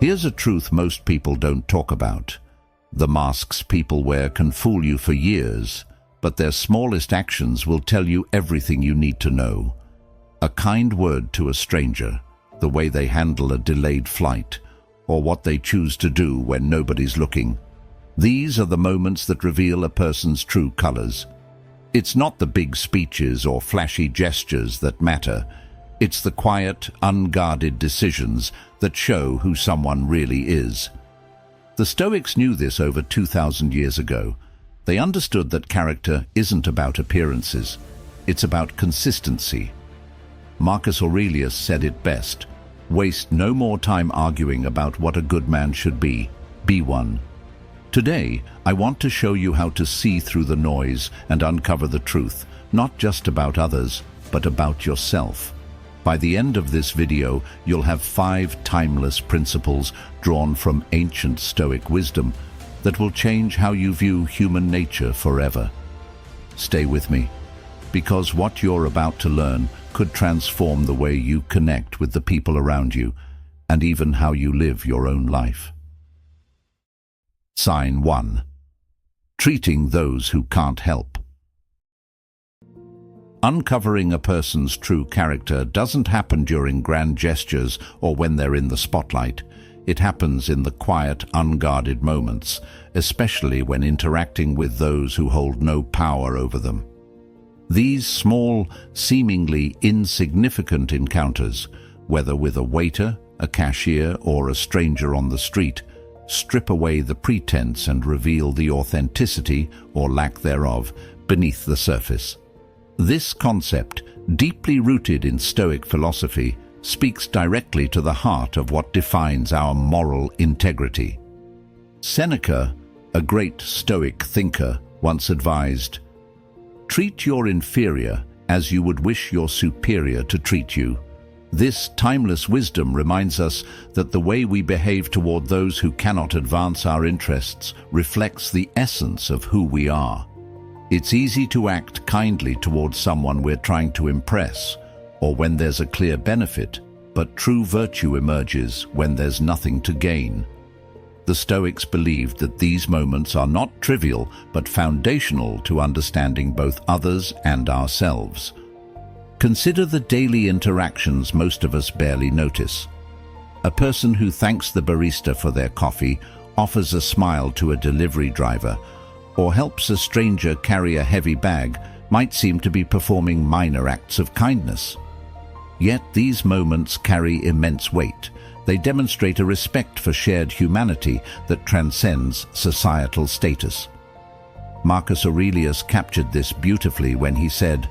Here's a truth most people don't talk about. The masks people wear can fool you for years, but their smallest actions will tell you everything you need to know. A kind word to a stranger, the way they handle a delayed flight, or what they choose to do when nobody's looking. These are the moments that reveal a person's true colors. It's not the big speeches or flashy gestures that matter. It's the quiet, unguarded decisions that show who someone really is. The Stoics knew this over 2,000 years ago. They understood that character isn't about appearances. It's about consistency. Marcus Aurelius said it best: "Waste no more time arguing about what a good man should be one." Today, I want to show you how to see through the noise and uncover the truth, not just about others, but about yourself. By the end of this video, you'll have 5 timeless principles drawn from ancient Stoic wisdom that will change how you view human nature forever. Stay with me, because what you're about to learn could transform the way you connect with the people around you and even how you live your own life. Sign 1. Treating those who can't help. Uncovering a person's true character doesn't happen during grand gestures or when they're in the spotlight. It happens in the quiet, unguarded moments, especially when interacting with those who hold no power over them. These small, seemingly insignificant encounters, whether with a waiter, a cashier, or a stranger on the street, strip away the pretense and reveal the authenticity, or lack thereof, beneath the surface. This concept, deeply rooted in Stoic philosophy, speaks directly to the heart of what defines our moral integrity. Seneca, a great Stoic thinker, once advised, "Treat your inferior as you would wish your superior to treat you." This timeless wisdom reminds us that the way we behave toward those who cannot advance our interests reflects the essence of who we are. It's easy to act kindly towards someone we're trying to impress, or when there's a clear benefit, but true virtue emerges when there's nothing to gain. The Stoics believed that these moments are not trivial, but foundational to understanding both others and ourselves. Consider the daily interactions most of us barely notice. A person who thanks the barista for their coffee, offers a smile to a delivery driver, or helps a stranger carry a heavy bag might seem to be performing minor acts of kindness. Yet these moments carry immense weight. They demonstrate a respect for shared humanity that transcends societal status. Marcus Aurelius captured this beautifully when he said,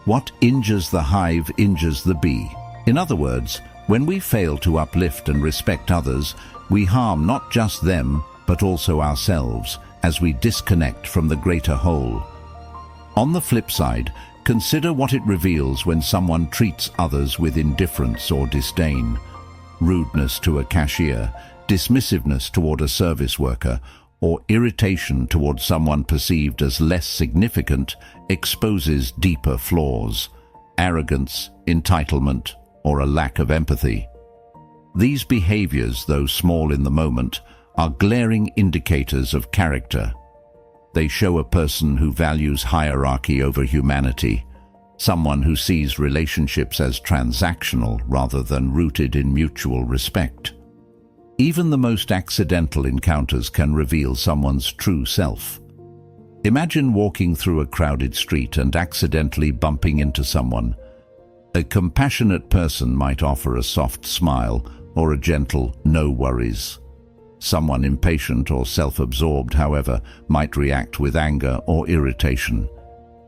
"What injures the hive injures the bee." In other words, when we fail to uplift and respect others, we harm not just them, but also ourselves, as we disconnect from the greater whole. On the flip side, consider what it reveals when someone treats others with indifference or disdain. Rudeness to a cashier, dismissiveness toward a service worker, or irritation toward someone perceived as less significant exposes deeper flaws: arrogance, entitlement, or a lack of empathy. These behaviors, though small in the moment, are glaring indicators of character. They show a person who values hierarchy over humanity, someone who sees relationships as transactional rather than rooted in mutual respect. Even the most accidental encounters can reveal someone's true self. Imagine walking through a crowded street and accidentally bumping into someone. A compassionate person might offer a soft smile or a gentle "no worries." Someone impatient or self-absorbed, however, might react with anger or irritation.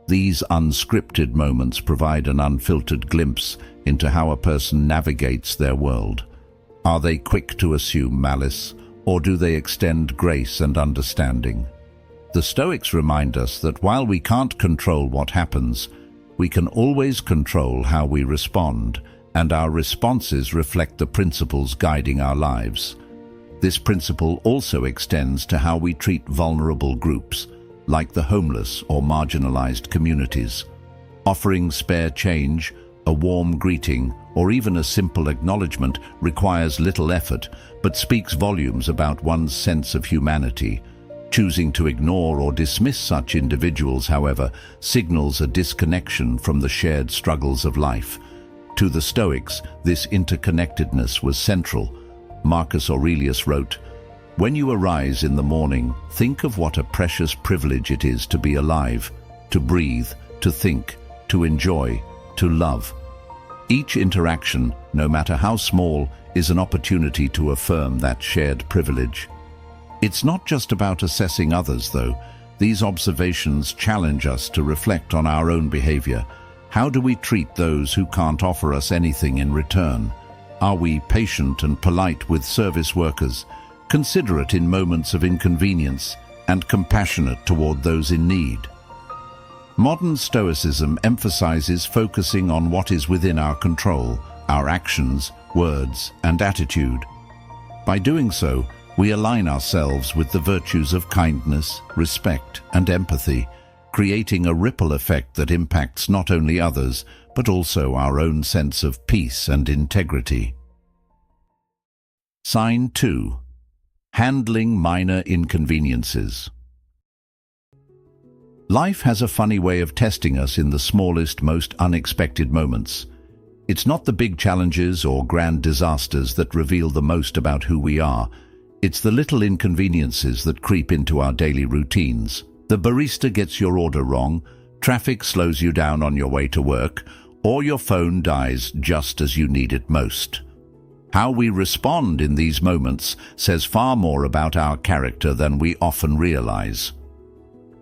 These unscripted moments provide an unfiltered glimpse into how a person navigates their world. Are they quick to assume malice, or do they extend grace and understanding? The Stoics remind us that while we can't control what happens, we can always control how we respond, and our responses reflect the principles guiding our lives. This principle also extends to how we treat vulnerable groups, like the homeless or marginalized communities. Offering spare change A warm greeting, or even a simple acknowledgement, requires little effort, but speaks volumes about one's sense of humanity. Choosing to ignore or dismiss such individuals, however, signals a disconnection from the shared struggles of life. To the Stoics, this interconnectedness was central. Marcus Aurelius wrote, "When you arise in the morning, think of what a precious privilege it is to be alive, to breathe, to think, to enjoy, to love." Each interaction, no matter how small, is an opportunity to affirm that shared privilege. It's not just about assessing others, though. These observations challenge us to reflect on our own behavior. How do we treat those who can't offer us anything in return? Are we patient and polite with service workers, considerate in moments of inconvenience, and compassionate toward those in need? Modern Stoicism emphasizes focusing on what is within our control, our actions, words, and attitude. By doing so, we align ourselves with the virtues of kindness, respect, and empathy, creating a ripple effect that impacts not only others, but also our own sense of peace and integrity. Sign 2. Handling minor inconveniences. Life has a funny way of testing us in the smallest, most unexpected moments. It's not the big challenges or grand disasters that reveal the most about who we are. It's the little inconveniences that creep into our daily routines. The barista gets your order wrong, traffic slows you down on your way to work, or your phone dies just as you need it most. How we respond in these moments says far more about our character than we often realize.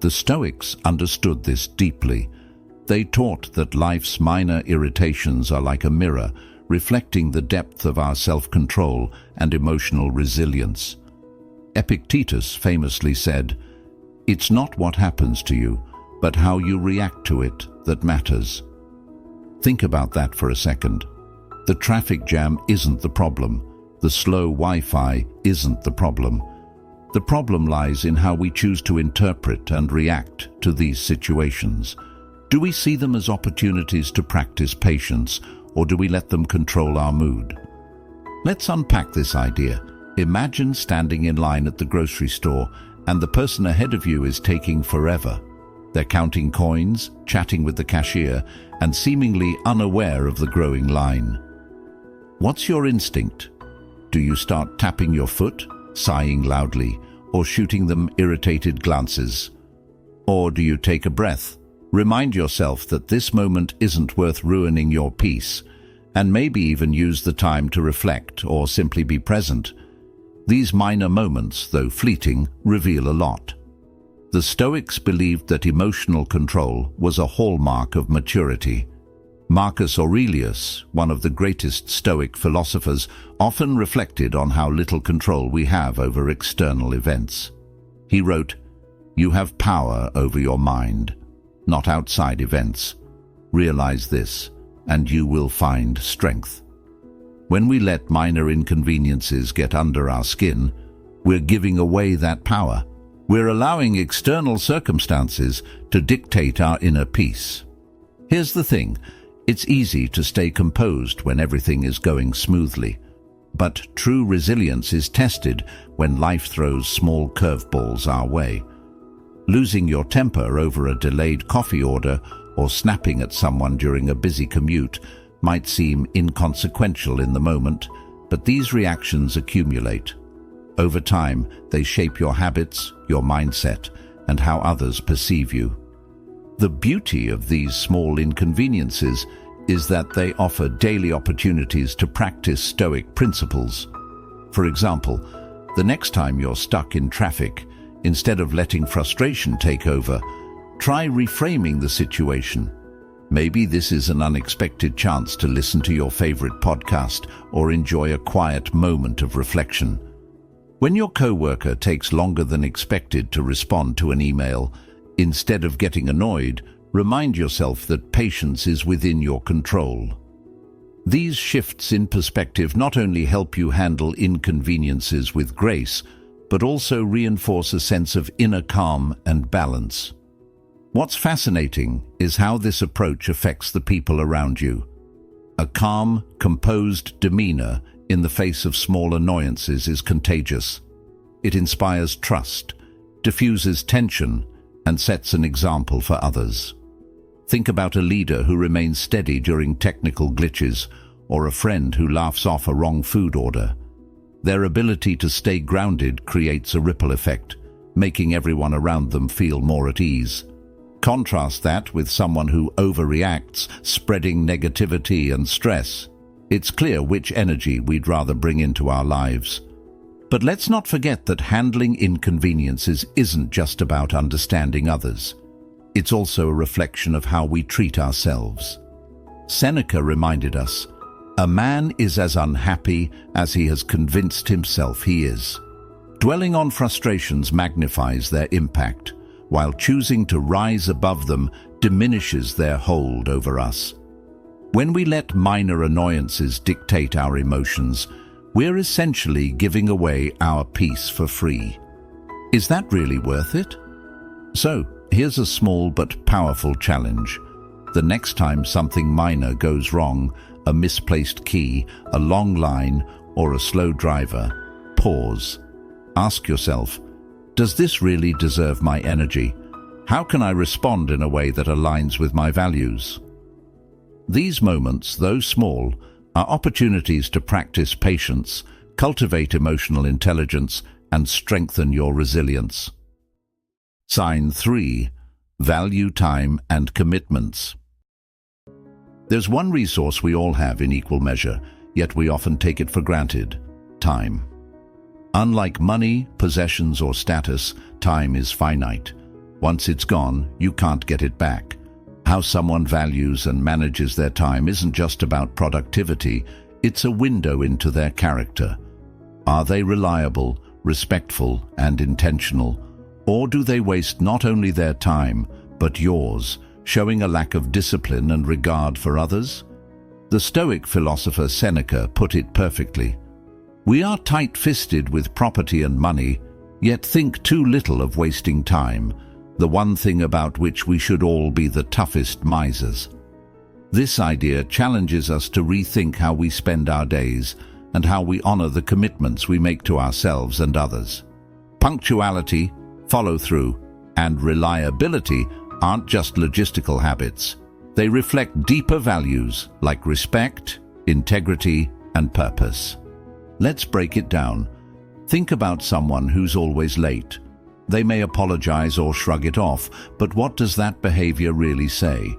The Stoics understood this deeply. They taught that life's minor irritations are like a mirror, reflecting the depth of our self-control and emotional resilience. Epictetus famously said, "It's not what happens to you, but how you react to it that matters." Think about that for a second. The traffic jam isn't the problem. The slow Wi-Fi isn't the problem. The problem lies in how we choose to interpret and react to these situations. Do we see them as opportunities to practice patience, or do we let them control our mood? Let's unpack this idea. Imagine standing in line at the grocery store and the person ahead of you is taking forever. They're counting coins, chatting with the cashier, and seemingly unaware of the growing line. What's your instinct? Do you start tapping your foot, sighing loudly, or shooting them irritated glances? Or do you take a breath, remind yourself that this moment isn't worth ruining your peace, and maybe even use the time to reflect or simply be present? These minor moments, though fleeting, reveal a lot. The Stoics believed that emotional control was a hallmark of maturity. Marcus Aurelius, one of the greatest Stoic philosophers, often reflected on how little control we have over external events. He wrote, "You have power over your mind, not outside events. Realize this, and you will find strength." When we let minor inconveniences get under our skin, we're giving away that power. We're allowing external circumstances to dictate our inner peace. Here's the thing. It's easy to stay composed when everything is going smoothly. But true resilience is tested when life throws small curveballs our way. Losing your temper over a delayed coffee order or snapping at someone during a busy commute might seem inconsequential in the moment, but these reactions accumulate. Over time, they shape your habits, your mindset, and how others perceive you. The beauty of these small inconveniences is that they offer daily opportunities to practice Stoic principles. For example, the next time you're stuck in traffic, instead of letting frustration take over, try reframing the situation. Maybe this is an unexpected chance to listen to your favorite podcast or enjoy a quiet moment of reflection. When your coworker takes longer than expected to respond to an email, instead of getting annoyed, remind yourself that patience is within your control. These shifts in perspective not only help you handle inconveniences with grace, but also reinforce a sense of inner calm and balance. What's fascinating is how this approach affects the people around you. A calm, composed demeanor in the face of small annoyances is contagious. It inspires trust, diffuses tension, and sets an example for others. Think about a leader who remains steady during technical glitches, or a friend who laughs off a wrong food order. Their ability to stay grounded creates a ripple effect, making everyone around them feel more at ease. Contrast that with someone who overreacts, spreading negativity and stress. It's clear which energy we'd rather bring into our lives. But let's not forget that handling inconveniences isn't just about understanding others. It's also a reflection of how we treat ourselves. Seneca reminded us, "A man is as unhappy as he has convinced himself he is." Dwelling on frustrations magnifies their impact, while choosing to rise above them diminishes their hold over us. When we let minor annoyances dictate our emotions, we're essentially giving away our peace for free. Is that really worth it? So, here's a small but powerful challenge. The next time something minor goes wrong, a misplaced key, a long line, or a slow driver, pause. Ask yourself, does this really deserve my energy? How can I respond in a way that aligns with my values? These moments, though small, are opportunities to practice patience, cultivate emotional intelligence, and strengthen your resilience. Sign 3. Value time and commitments. There's one resource we all have in equal measure, yet we often take it for granted: time. Unlike money, possessions, or status, time is finite. Once it's gone, you can't get it back. How someone values and manages their time isn't just about productivity, it's a window into their character. Are they reliable, respectful, and intentional? Or do they waste not only their time, but yours, showing a lack of discipline and regard for others? The Stoic philosopher Seneca put it perfectly. We are tight-fisted with property and money, yet think too little of wasting time, the one thing about which we should all be the toughest misers. This idea challenges us to rethink how we spend our days and how we honor the commitments we make to ourselves and others. Punctuality, follow-through, and reliability aren't just logistical habits. They reflect deeper values like respect, integrity, and purpose. Let's break it down. Think about someone who's always late. They may apologize or shrug it off, but what does that behavior really say?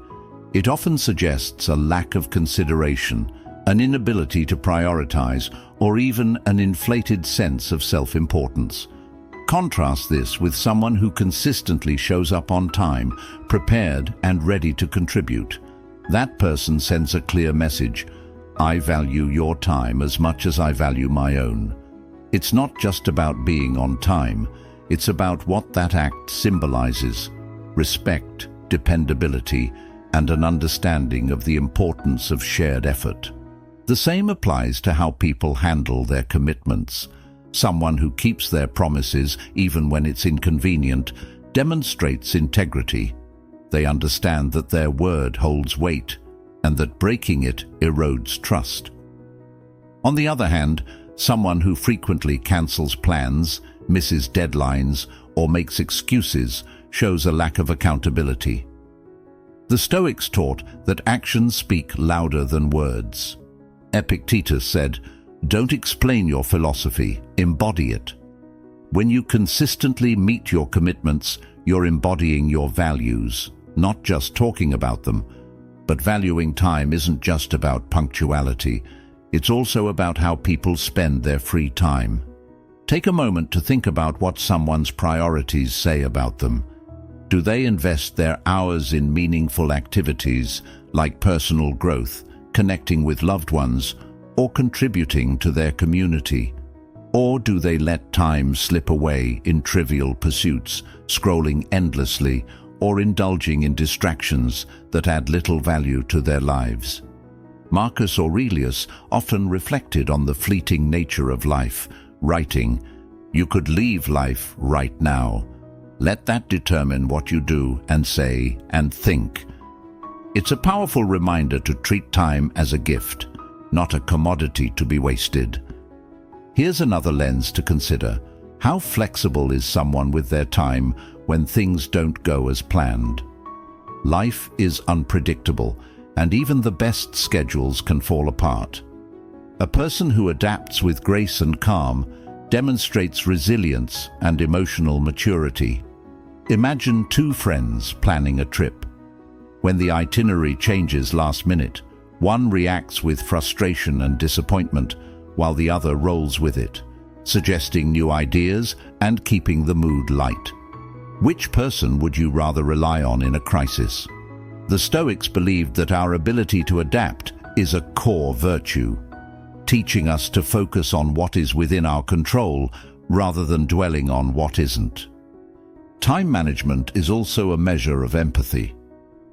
It often suggests a lack of consideration, an inability to prioritize, or even an inflated sense of self-importance. Contrast this with someone who consistently shows up on time, prepared and ready to contribute. That person sends a clear message: I value your time as much as I value my own. It's not just about being on time, it's about what that act symbolizes: respect, dependability, and an understanding of the importance of shared effort. The same applies to how people handle their commitments. Someone who keeps their promises, even when it's inconvenient, demonstrates integrity. They understand that their word holds weight, and that breaking it erodes trust. On the other hand, someone who frequently cancels plans, misses deadlines, or makes excuses shows a lack of accountability. The Stoics taught that actions speak louder than words. Epictetus said, "Don't explain your philosophy, embody it." When you consistently meet your commitments, you're embodying your values, not just talking about them. But valuing time isn't just about punctuality. It's also about how people spend their free time. Take a moment to think about what someone's priorities say about them. Do they invest their hours in meaningful activities like personal growth, connecting with loved ones, or contributing to their community? Or do they let time slip away in trivial pursuits, scrolling endlessly, or indulging in distractions that add little value to their lives? Marcus Aurelius often reflected on the fleeting nature of life, writing, "You could leave life right now. Let that determine what you do and say and think." It's a powerful reminder to treat time as a gift, not a commodity to be wasted. Here's another lens to consider. How flexible is someone with their time when things don't go as planned? Life is unpredictable, and even the best schedules can fall apart. A person who adapts with grace and calm demonstrates resilience and emotional maturity. Imagine two friends planning a trip. When the itinerary changes last minute, one reacts with frustration and disappointment, while the other rolls with it, suggesting new ideas and keeping the mood light. Which person would you rather rely on in a crisis? The Stoics believed that our ability to adapt is a core virtue, teaching us to focus on what is within our control rather than dwelling on what isn't. Time management is also a measure of empathy.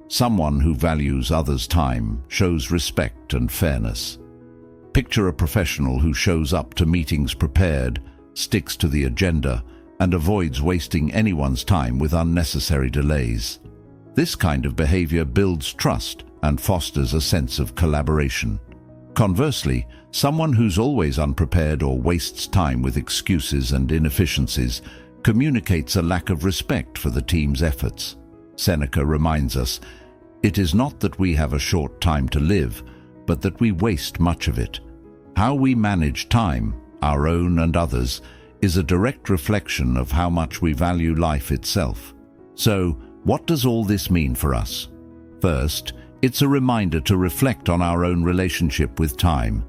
Someone who values others' time shows respect and fairness. Picture a professional who shows up to meetings prepared, sticks to the agenda, and avoids wasting anyone's time with unnecessary delays. This kind of behavior builds trust and fosters a sense of collaboration. Conversely, someone who's always unprepared or wastes time with excuses and inefficiencies communicates a lack of respect for the team's efforts. Seneca reminds us, "It is not that we have a short time to live, but that we waste much of it." How we manage time, our own and others, is a direct reflection of how much we value life itself. So, what does all this mean for us? First, it's a reminder to reflect on our own relationship with time.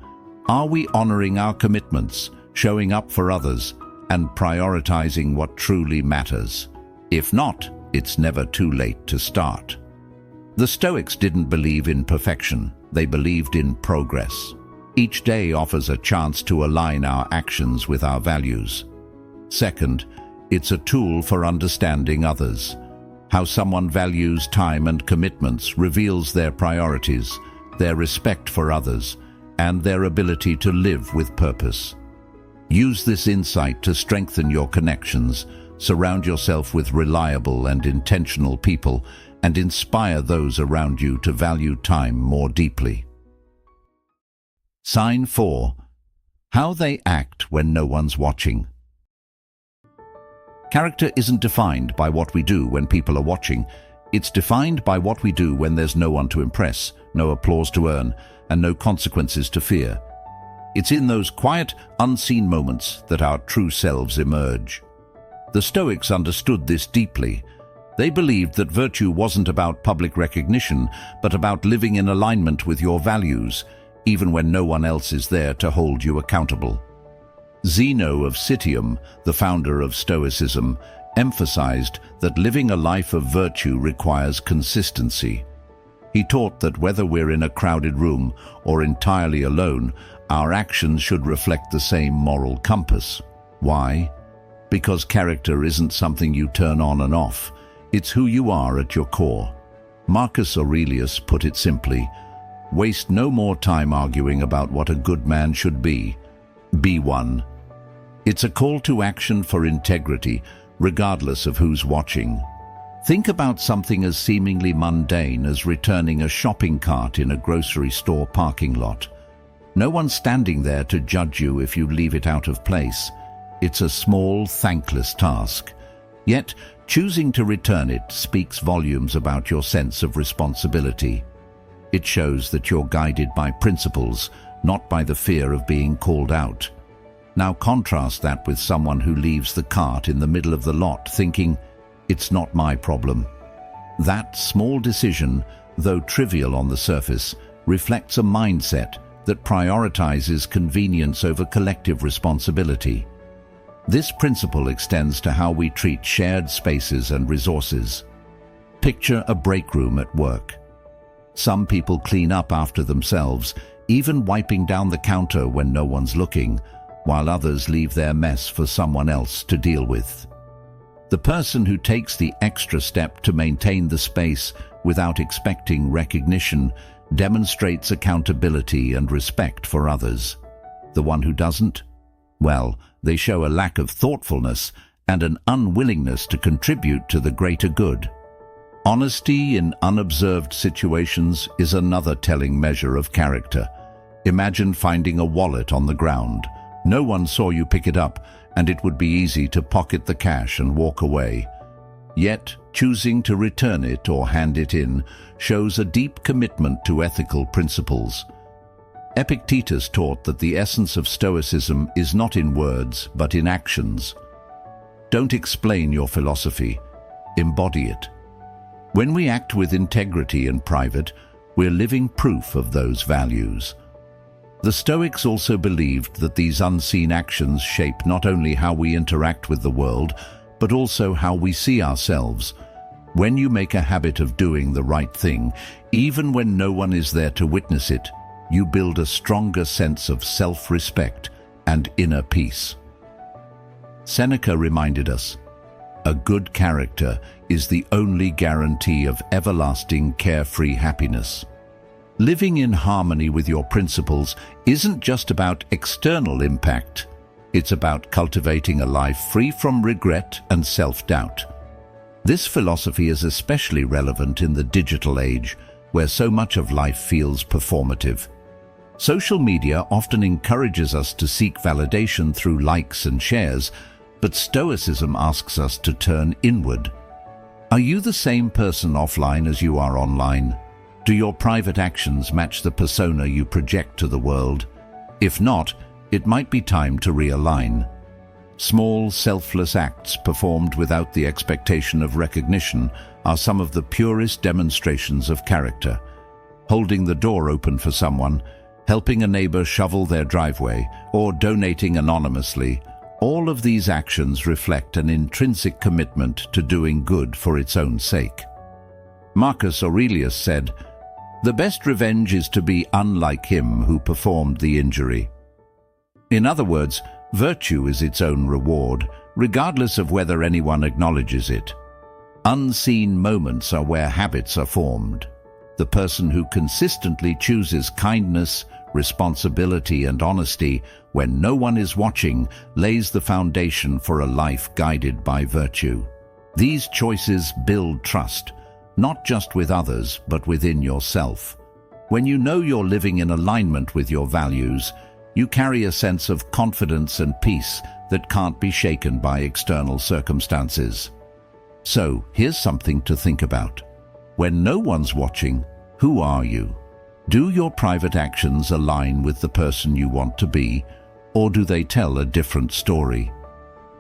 Are we honoring our commitments, showing up for others, and prioritizing what truly matters? If not, it's never too late to start. The Stoics didn't believe in perfection, they believed in progress. Each day offers a chance to align our actions with our values. Second, it's a tool for understanding others. How someone values time and commitments reveals their priorities, their respect for others, and their ability to live with purpose. Use this insight to strengthen your connections, surround yourself with reliable and intentional people, and inspire those around you to value time more deeply. Sign 4. How they act when no one's watching. Character isn't defined by what we do when people are watching. It's defined by what we do when there's no one to impress, no applause to earn, and no consequences to fear. It's in those quiet, unseen moments that our true selves emerge. The Stoics understood this deeply. They believed that virtue wasn't about public recognition, but about living in alignment with your values, even when no one else is there to hold you accountable. Zeno of Citium, the founder of Stoicism, emphasized that living a life of virtue requires consistency. He taught that whether we're in a crowded room or entirely alone, our actions should reflect the same moral compass. Why? Because character isn't something you turn on and off. It's who you are at your core. Marcus Aurelius put it simply, "Waste no more time arguing about what a good man should be. Be one." It's a call to action for integrity, regardless of who's watching. Think about something as seemingly mundane as returning a shopping cart in a grocery store parking lot. No one's standing there to judge you if you leave it out of place. It's a small, thankless task. Yet, choosing to return it speaks volumes about your sense of responsibility. It shows that you're guided by principles, not by the fear of being called out. Now contrast that with someone who leaves the cart in the middle of the lot thinking, "It's not my problem." That small decision, though trivial on the surface, reflects a mindset that prioritizes convenience over collective responsibility. This principle extends to how we treat shared spaces and resources. Picture a break room at work. Some people clean up after themselves, even wiping down the counter when no one's looking, while others leave their mess for someone else to deal with. The person who takes the extra step to maintain the space without expecting recognition demonstrates accountability and respect for others. The one who doesn't? Well, they show a lack of thoughtfulness and an unwillingness to contribute to the greater good. Honesty in unobserved situations is another telling measure of character. Imagine finding a wallet on the ground. No one saw you pick it up, and it would be easy to pocket the cash and walk away. Yet, choosing to return it or hand it in shows a deep commitment to ethical principles. Epictetus taught that the essence of Stoicism is not in words, but in actions. Don't explain your philosophy, embody it. When we act with integrity in private, we're living proof of those values. The Stoics also believed that these unseen actions shape not only how we interact with the world, but also how we see ourselves. When you make a habit of doing the right thing, even when no one is there to witness it, you build a stronger sense of self-respect and inner peace. Seneca reminded us, "A good character is the only guarantee of everlasting carefree happiness." Living in harmony with your principles isn't just about external impact. It's about cultivating a life free from regret and self-doubt. This philosophy is especially relevant in the digital age, where so much of life feels performative. Social media often encourages us to seek validation through likes and shares, but Stoicism asks us to turn inward. Are you the same person offline as you are online? Do your private actions match the persona you project to the world? If not, it might be time to realign. Small, selfless acts performed without the expectation of recognition are some of the purest demonstrations of character. Holding the door open for someone, helping a neighbor shovel their driveway, or donating anonymously, all of these actions reflect an intrinsic commitment to doing good for its own sake. Marcus Aurelius said, "The best revenge is to be unlike him who performed the injury." In other words, virtue is its own reward, regardless of whether anyone acknowledges it. Unseen moments are where habits are formed. The person who consistently chooses kindness, responsibility, and honesty when no one is watching lays the foundation for a life guided by virtue. These choices build trust, not just with others, but within yourself. When you know you're living in alignment with your values, you carry a sense of confidence and peace that can't be shaken by external circumstances. So, here's something to think about. When no one's watching, who are you? Do your private actions align with the person you want to be, or do they tell a different story?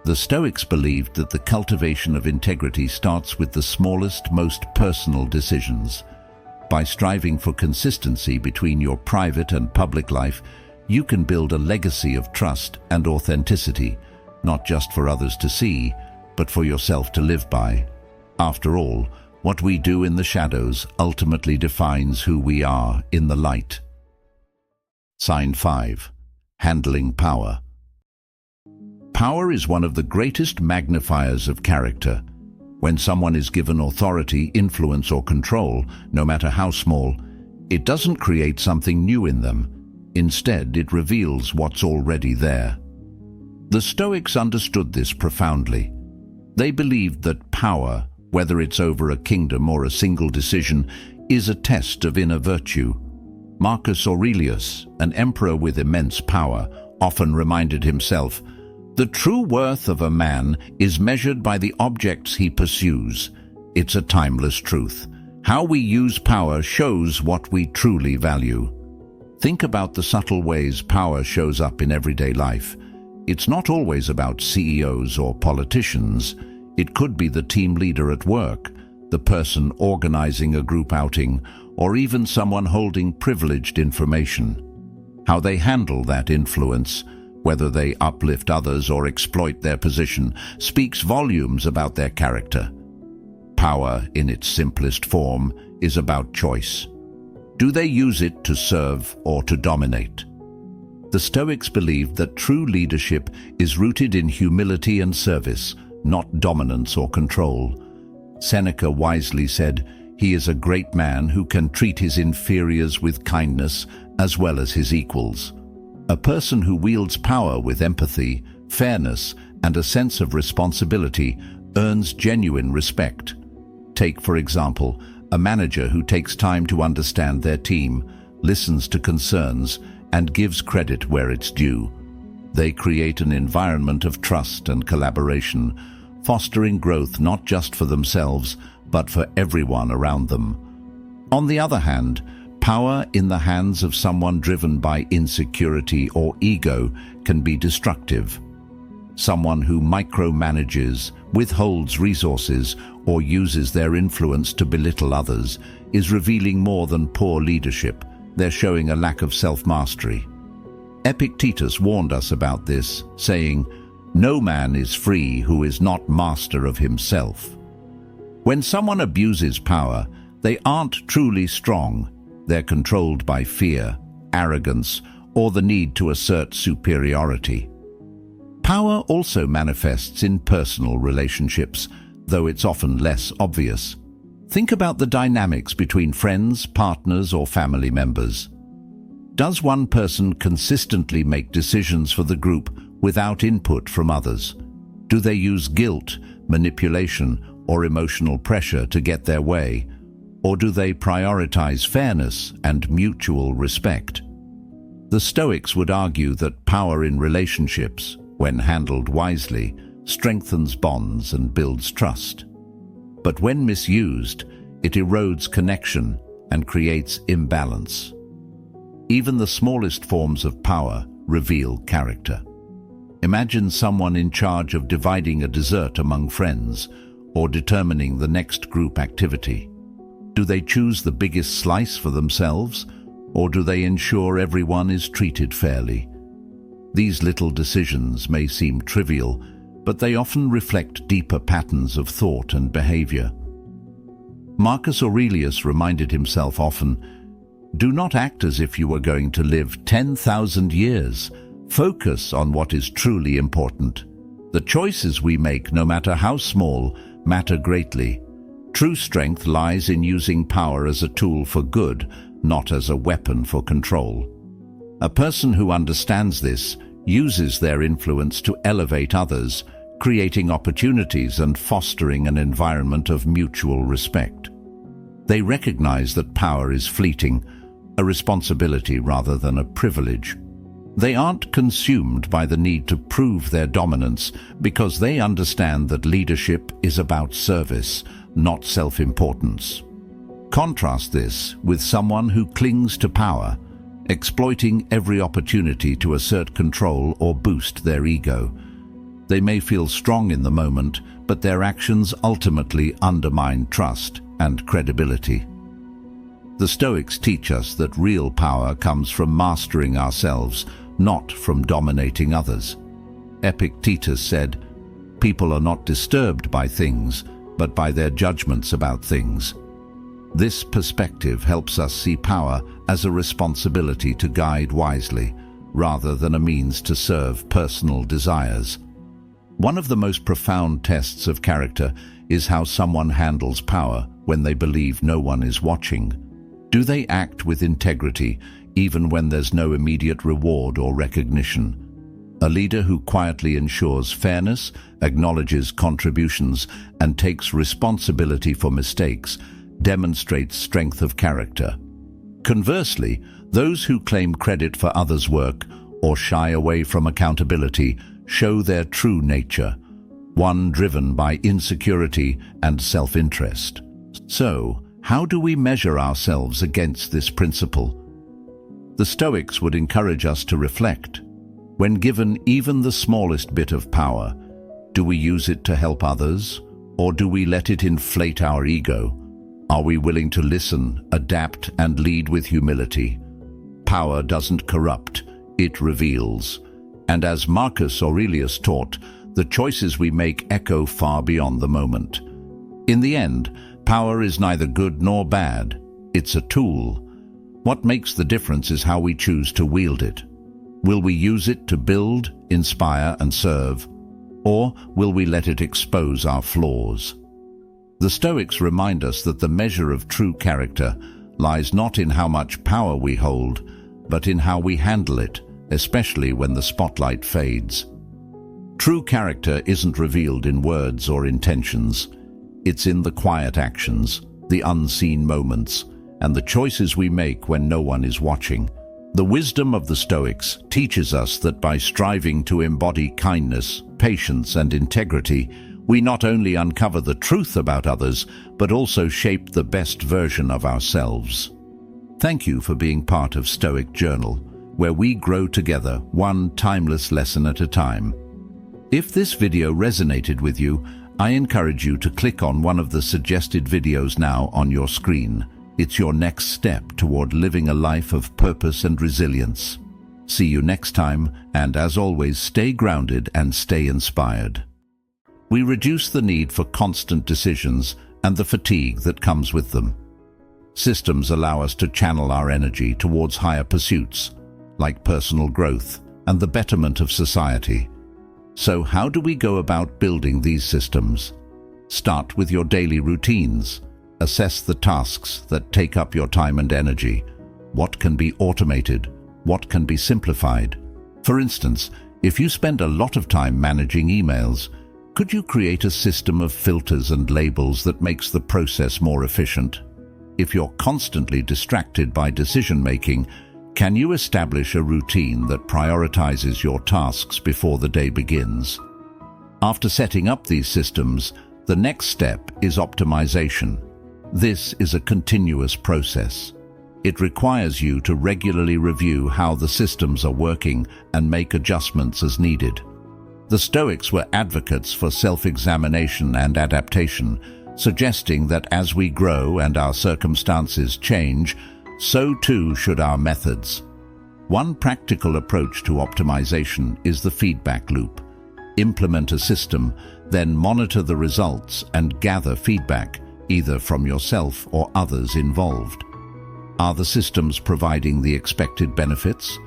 The Stoics believed that the cultivation of integrity starts with the smallest, most personal decisions. By striving for consistency between your private and public life, you can build a legacy of trust and authenticity, not just for others to see, but for yourself to live by. After all, what we do in the shadows ultimately defines who we are in the light. Sign 5. Handling power. Power is one of the greatest magnifiers of character. When someone is given authority, influence, or control, no matter how small, it doesn't create something new in them. Instead, it reveals what's already there. The Stoics understood this profoundly. They believed that power, whether it's over a kingdom or a single decision, is a test of inner virtue. Marcus Aurelius, an emperor with immense power, often reminded himself, "The true worth of a man is measured by the objects he pursues." It's a timeless truth. How we use power shows what we truly value. Think about the subtle ways power shows up in everyday life. It's not always about CEOs or politicians. It could be the team leader at work, the person organizing a group outing, or even someone holding privileged information. How they handle that influence, whether they uplift others or exploit their position, speaks volumes about their character. Power, in its simplest form, is about choice. Do they use it to serve or to dominate? The Stoics believed that true leadership is rooted in humility and service, not dominance or control. Seneca wisely said, "He is a great man who can treat his inferiors with kindness as well as his equals." A person who wields power with empathy, fairness, and a sense of responsibility earns genuine respect. Take, for example, a manager who takes time to understand their team, listens to concerns, and gives credit where it's due. They create an environment of trust and collaboration, fostering growth not just for themselves, but for everyone around them. On the other hand, power in the hands of someone driven by insecurity or ego can be destructive. Someone who micromanages, withholds resources, or uses their influence to belittle others is revealing more than poor leadership. They're showing a lack of self-mastery. Epictetus warned us about this, saying, "No man is free who is not master of himself." When someone abuses power, they aren't truly strong. They're controlled by fear, arrogance, or the need to assert superiority. Power also manifests in personal relationships, though it's often less obvious. Think about the dynamics between friends, partners, or family members. Does one person consistently make decisions for the group without input from others? Do they use guilt, manipulation, or emotional pressure to get their way? Or do they prioritize fairness and mutual respect? The Stoics would argue that power in relationships, when handled wisely, strengthens bonds and builds trust. But when misused, it erodes connection and creates imbalance. Even the smallest forms of power reveal character. Imagine someone in charge of dividing a dessert among friends or determining the next group activity. Do they choose the biggest slice for themselves, or do they ensure everyone is treated fairly? These little decisions may seem trivial, but they often reflect deeper patterns of thought and behavior. Marcus Aurelius reminded himself often, "Do not act as if you were going to live 10,000 years. Focus on what is truly important. The choices we make, no matter how small, matter greatly. True strength lies in using power as a tool for good, not as a weapon for control." A person who understands this uses their influence to elevate others, creating opportunities and fostering an environment of mutual respect. They recognize that power is fleeting, a responsibility rather than a privilege. They aren't consumed by the need to prove their dominance because they understand that leadership is about service, not self-importance. Contrast this with someone who clings to power, exploiting every opportunity to assert control or boost their ego. They may feel strong in the moment, but their actions ultimately undermine trust and credibility. The Stoics teach us that real power comes from mastering ourselves, not from dominating others. Epictetus said, "People are not disturbed by things, but by their judgments about things." This perspective helps us see power as a responsibility to guide wisely, rather than a means to serve personal desires. One of the most profound tests of character is how someone handles power when they believe no one is watching. Do they act with integrity, even when there's no immediate reward or recognition? A leader who quietly ensures fairness, acknowledges contributions, and takes responsibility for mistakes demonstrates strength of character. Conversely, those who claim credit for others' work or shy away from accountability show their true nature, one driven by insecurity and self-interest. So, how do we measure ourselves against this principle? The Stoics would encourage us to reflect. When given even the smallest bit of power, do we use it to help others, or do we let it inflate our ego? Are we willing to listen, adapt, and lead with humility? Power doesn't corrupt, it reveals. And as Marcus Aurelius taught, the choices we make echo far beyond the moment. In the end, power is neither good nor bad. It's a tool. What makes the difference is how we choose to wield it. Will we use it to build, inspire, and serve? Or will we let it expose our flaws? The Stoics remind us that the measure of true character lies not in how much power we hold, but in how we handle it, especially when the spotlight fades. True character isn't revealed in words or intentions. It's in the quiet actions, the unseen moments, and the choices we make when no one is watching. The wisdom of the Stoics teaches us that by striving to embody kindness, patience, and integrity, we not only uncover the truth about others, but also shape the best version of ourselves. Thank you for being part of Stoic Journal, where we grow together, one timeless lesson at a time. If this video resonated with you, I encourage you to click on one of the suggested videos now on your screen. It's your next step toward living a life of purpose and resilience. See you next time, and as always, stay grounded and stay inspired. We reduce the need for constant decisions and the fatigue that comes with them. Systems allow us to channel our energy towards higher pursuits, like personal growth and the betterment of society. So how do we go about building these systems? Start with your daily routines. Assess the tasks that take up your time and energy. What can be automated? What can be simplified? For instance, if you spend a lot of time managing emails, could you create a system of filters and labels that makes the process more efficient? If you're constantly distracted by decision-making, can you establish a routine that prioritizes your tasks before the day begins? After setting up these systems, the next step is optimization. This is a continuous process. It requires you to regularly review how the systems are working and make adjustments as needed. The Stoics were advocates for self-examination and adaptation, suggesting that as we grow and our circumstances change, so too should our methods. One practical approach to optimization is the feedback loop. Implement a system, then monitor the results and gather feedback, either from yourself or others involved. Are the systems providing the expected benefits?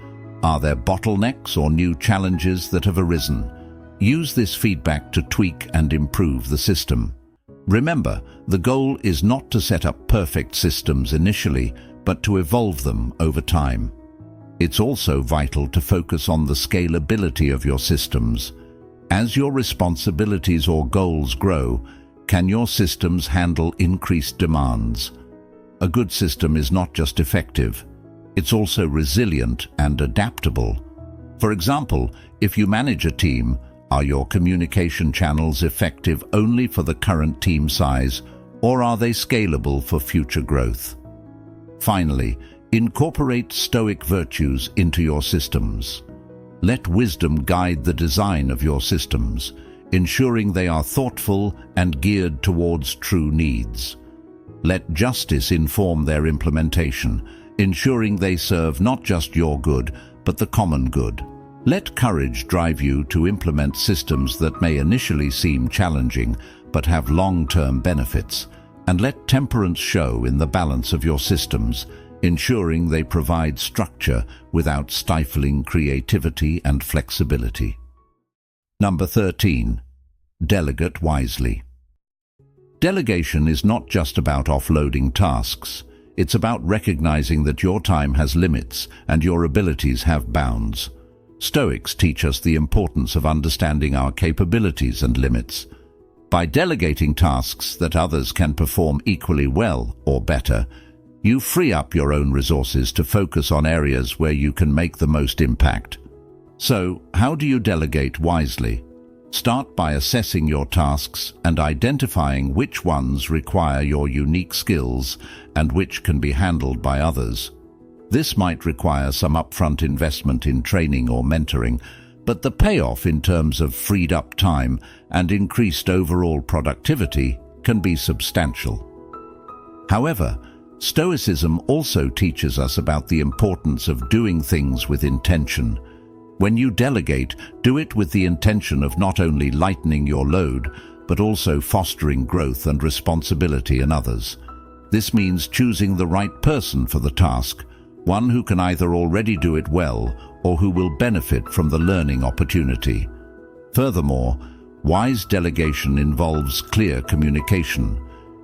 Are there bottlenecks or new challenges that have arisen? Use this feedback to tweak and improve the system. Remember, the goal is not to set up perfect systems initially, but to evolve them over time. It's also vital to focus on the scalability of your systems. As your responsibilities or goals grow, can your systems handle increased demands? A good system is not just effective, it's also resilient and adaptable. For example, if you manage a team, are your communication channels effective only for the current team size, or are they scalable for future growth? Finally, incorporate Stoic virtues into your systems. Let wisdom guide the design of your systems, ensuring they are thoughtful and geared towards true needs. Let justice inform their implementation, ensuring they serve not just your good, but the common good. Let courage drive you to implement systems that may initially seem challenging, but have long-term benefits. And let temperance show in the balance of your systems, ensuring they provide structure without stifling creativity and flexibility. Number 13. Delegate wisely. Delegation is not just about offloading tasks. It's about recognizing that your time has limits and your abilities have bounds. Stoics teach us the importance of understanding our capabilities and limits. By delegating tasks that others can perform equally well or better, you free up your own resources to focus on areas where you can make the most impact. So, how do you delegate wisely? Start by assessing your tasks and identifying which ones require your unique skills and which can be handled by others. This might require some upfront investment in training or mentoring, but the payoff in terms of freed up time and increased overall productivity can be substantial. However, Stoicism also teaches us about the importance of doing things with intention. When you delegate, do it with the intention of not only lightening your load, but also fostering growth and responsibility in others. This means choosing the right person for the task, one who can either already do it well or who will benefit from the learning opportunity. Furthermore, wise delegation involves clear communication.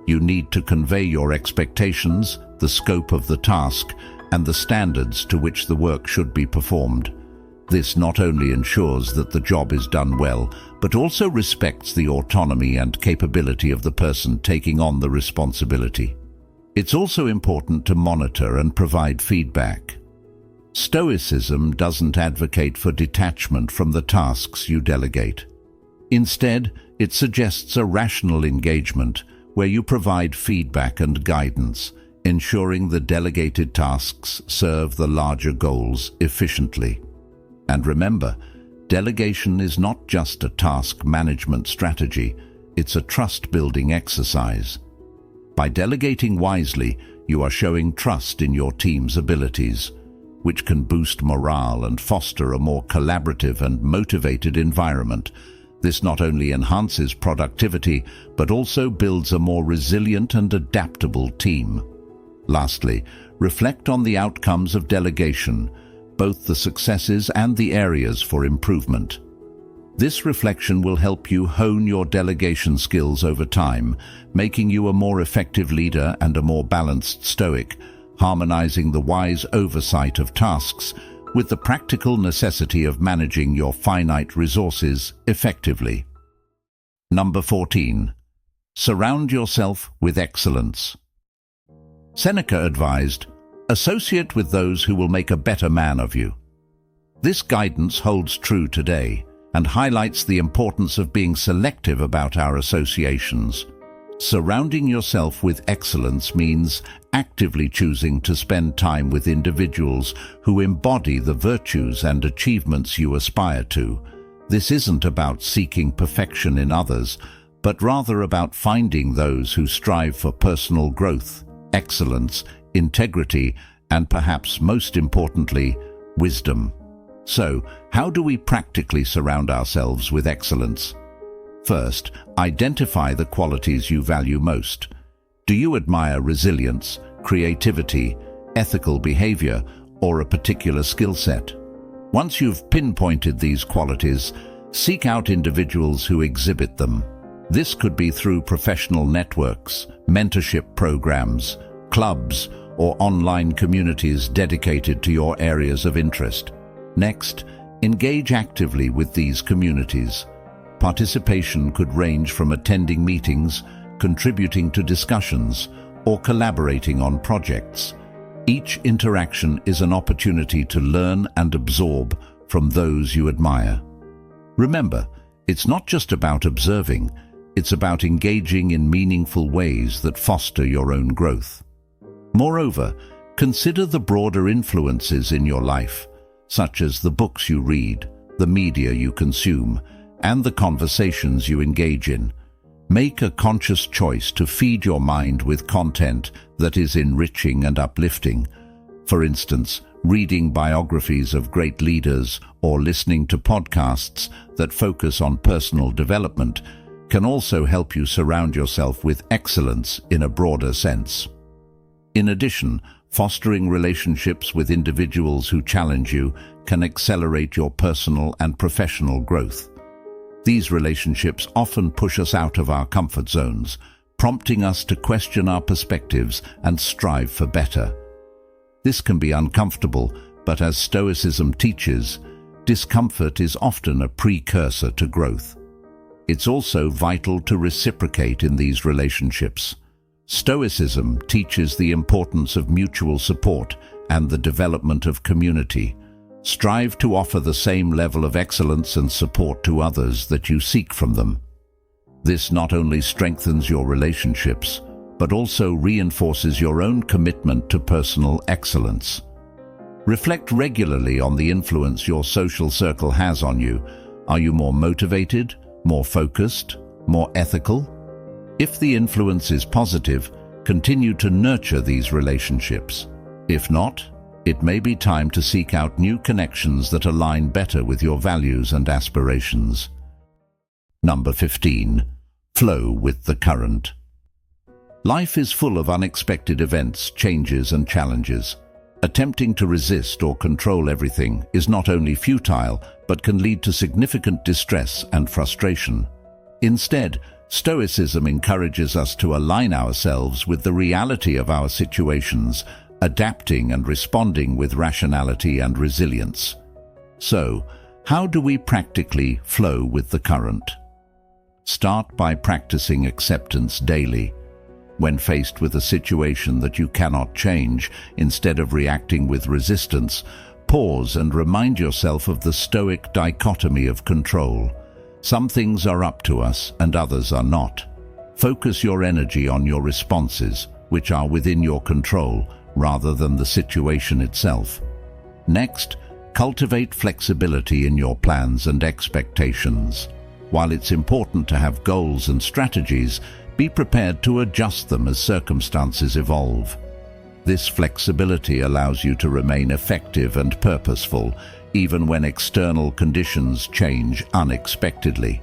You need to convey your expectations, the scope of the task, and the standards to which the work should be performed. This not only ensures that the job is done well, but also respects the autonomy and capability of the person taking on the responsibility. It's also important to monitor and provide feedback. Stoicism doesn't advocate for detachment from the tasks you delegate. Instead, it suggests a rational engagement where you provide feedback and guidance, ensuring the delegated tasks serve the larger goals efficiently. And remember, delegation is not just a task management strategy, it's a trust-building exercise. By delegating wisely, you are showing trust in your team's abilities, which can boost morale and foster a more collaborative and motivated environment. This not only enhances productivity, but also builds a more resilient and adaptable team. Lastly, reflect on the outcomes of delegation, both the successes and the areas for improvement. This reflection will help you hone your delegation skills over time, making you a more effective leader and a more balanced Stoic, harmonizing the wise oversight of tasks with the practical necessity of managing your finite resources effectively. Number 14. Surround yourself with excellence. Seneca advised, "Associate with those who will make a better man of you." This guidance holds true today and highlights the importance of being selective about our associations. Surrounding yourself with excellence means actively choosing to spend time with individuals who embody the virtues and achievements you aspire to. This isn't about seeking perfection in others, but rather about finding those who strive for personal growth, excellence, integrity, and perhaps most importantly, wisdom. So, how do we practically surround ourselves with excellence? First, identify the qualities you value most. Do you admire resilience, creativity, ethical behavior, or a particular skill set? Once you've pinpointed these qualities, seek out individuals who exhibit them. This could be through professional networks, mentorship programs, clubs, or online communities dedicated to your areas of interest. Next, engage actively with these communities. Participation could range from attending meetings, contributing to discussions, or collaborating on projects. Each interaction is an opportunity to learn and absorb from those you admire. Remember, it's not just about observing, it's about engaging in meaningful ways that foster your own growth. Moreover, consider the broader influences in your life, such as the books you read, the media you consume, and the conversations you engage in. Make a conscious choice to feed your mind with content that is enriching and uplifting. For instance, reading biographies of great leaders or listening to podcasts that focus on personal development can also help you surround yourself with excellence in a broader sense. In addition, fostering relationships with individuals who challenge you can accelerate your personal and professional growth. These relationships often push us out of our comfort zones, prompting us to question our perspectives and strive for better. This can be uncomfortable, but as Stoicism teaches, discomfort is often a precursor to growth. It's also vital to reciprocate in these relationships. Stoicism teaches the importance of mutual support and the development of community. Strive to offer the same level of excellence and support to others that you seek from them. This not only strengthens your relationships, but also reinforces your own commitment to personal excellence. Reflect regularly on the influence your social circle has on you. Are you more motivated, more focused, more ethical? If the influence is positive, continue to nurture these relationships. If not, it may be time to seek out new connections that align better with your values and aspirations. Number 15. Flow with the current. Life is full of unexpected events, changes, and challenges. Attempting to resist or control everything is not only futile, but can lead to significant distress and frustration. Instead, Stoicism encourages us to align ourselves with the reality of our situations, adapting and responding with rationality and resilience. So, how do we practically flow with the current? Start by practicing acceptance daily. When faced with a situation that you cannot change, instead of reacting with resistance, pause and remind yourself of the Stoic dichotomy of control. Some things are up to us and others are not. Focus your energy on your responses, which are within your control, rather than the situation itself. Next, cultivate flexibility in your plans and expectations. While it's important to have goals and strategies, be prepared to adjust them as circumstances evolve. This flexibility allows you to remain effective and purposeful, even when external conditions change unexpectedly.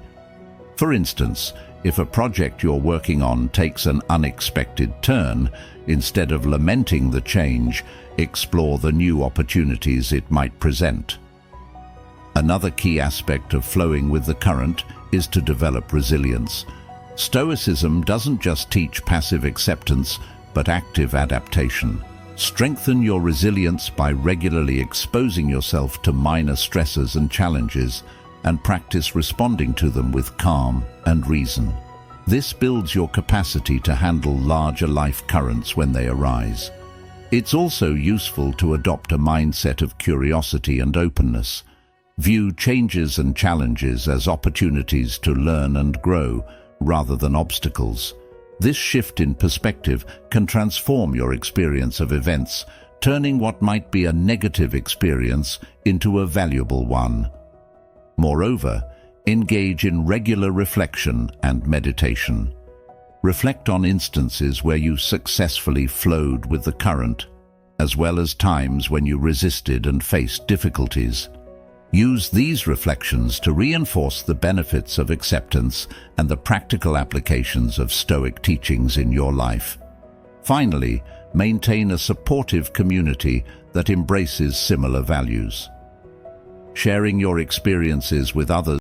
For instance, if a project you're working on takes an unexpected turn, instead of lamenting the change, explore the new opportunities it might present. Another key aspect of flowing with the current is to develop resilience. Stoicism doesn't just teach passive acceptance, but active adaptation. Strengthen your resilience by regularly exposing yourself to minor stresses and challenges, and practice responding to them with calm and reason. This builds your capacity to handle larger life currents when they arise. It's also useful to adopt a mindset of curiosity and openness. View changes and challenges as opportunities to learn and grow, rather than obstacles. This shift in perspective can transform your experience of events, turning what might be a negative experience into a valuable one. Moreover, engage in regular reflection and meditation. Reflect on instances where you successfully flowed with the current, as well as times when you resisted and faced difficulties. Use these reflections to reinforce the benefits of acceptance and the practical applications of Stoic teachings in your life. Finally, maintain a supportive community that embraces similar values. Sharing your experiences with others